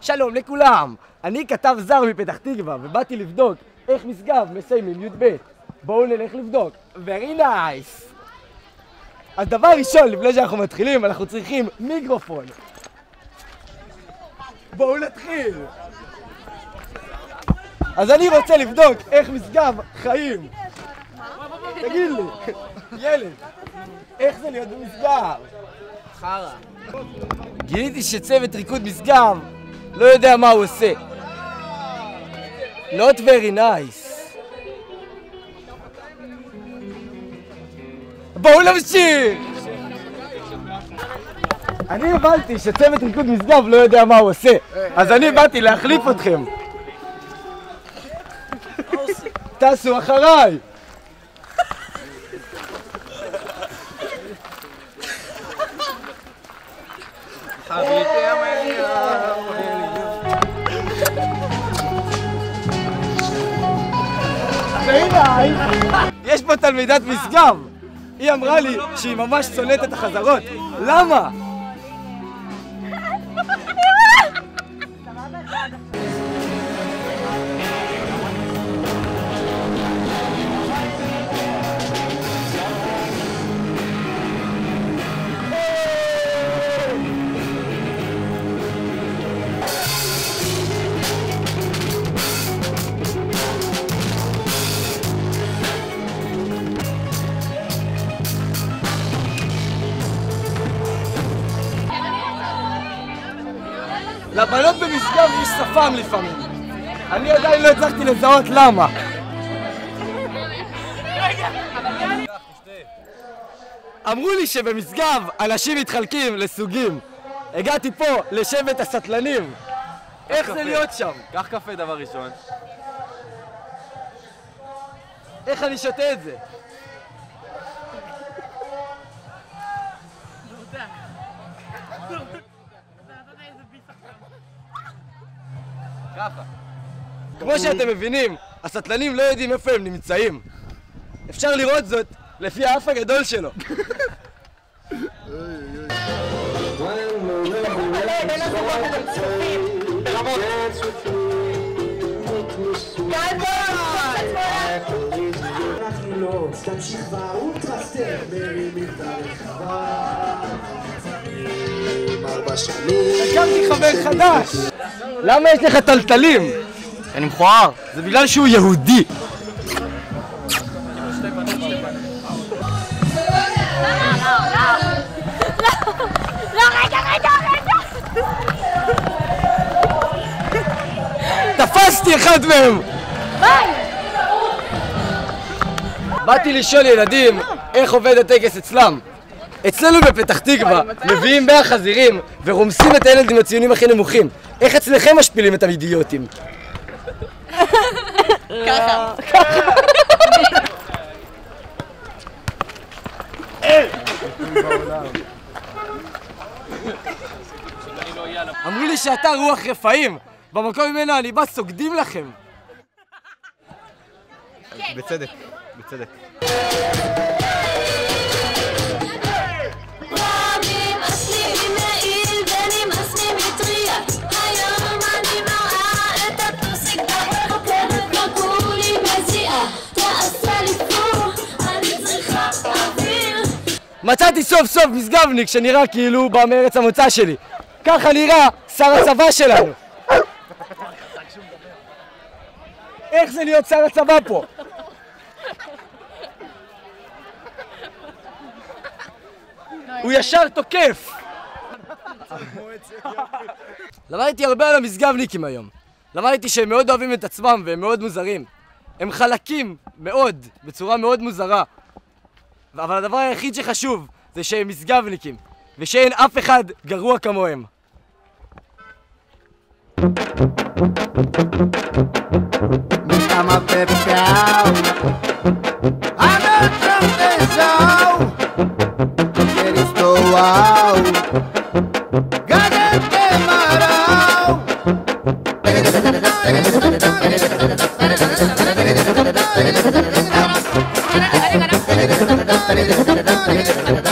שלום לכולם, אני כתב זר מפתח תקווה ובאתי לבדוק איך משגב מסיימים י"ב. בואו נלך לבדוק. Very nice. אז דבר ראשון, לפני שאנחנו מתחילים, אנחנו צריכים מיקרופון. בואו נתחיל. אז אני רוצה לבדוק איך משגב חיים. תגיד לי, ילד, איך זה להיות במשגב? חרא. גיליתי שצוות ריקוד משגב לא יודע מה הוא עושה. Not very nice. בואו נמשיך! אני הבנתי שצוות ריקוד משגב לא יודע מה הוא עושה, אז אני באתי להחליף אתכם. תעשו אחריי! יש פה תלמידת משגב! היא אמרה לי שהיא ממש שונאת את החזרות. למה? לבנות במשגב יש שפם לפעמים. אני עדיין לא הצלחתי לזהות למה. אמרו לי שבמשגב אנשים מתחלקים לסוגים. הגעתי פה לשבט הסטלנים. איך זה להיות שם? קח קפה דבר ראשון. איך אני שותה את זה? ככה. כמו שאתם מבינים, הסטלנים לא יודעים איפה הם נמצאים. אפשר לראות זאת לפי האף הגדול שלו. הקמתי חבר חדש! למה יש לך טלטלים? אני מכוער. זה בגלל שהוא יהודי. לא, רגע. תפסתי אחד מהם! באתי לשאול ילדים איך עובד הטקס אצלם. אצלנו בפתח תקווה מביאים 100 חזירים ורומסים את הילד עם הציונים הכי נמוכים. איך אצלכם משפילים את האידיוטים? ככה. אמרו לי שאתה רוח רפאים. במקום ממנו אני בא סוגדים לכם. בצדק. מצאתי סוף סוף משגבניק שנראה כאילו הוא בא מארץ המוצא שלי. ככה נראה שר הצבא שלנו. איך זה להיות שר הצבא פה? הוא ישר תוקף. למדתי הרבה על המשגבניקים היום. למדתי שהם מאוד אוהבים את עצמם והם מאוד מוזרים. הם חלקים מאוד, בצורה מאוד מוזרה. אבל הדבר היחיד שחשוב זה שהם משגבניקים, ושאין אף אחד גרוע כמוהם. Dale.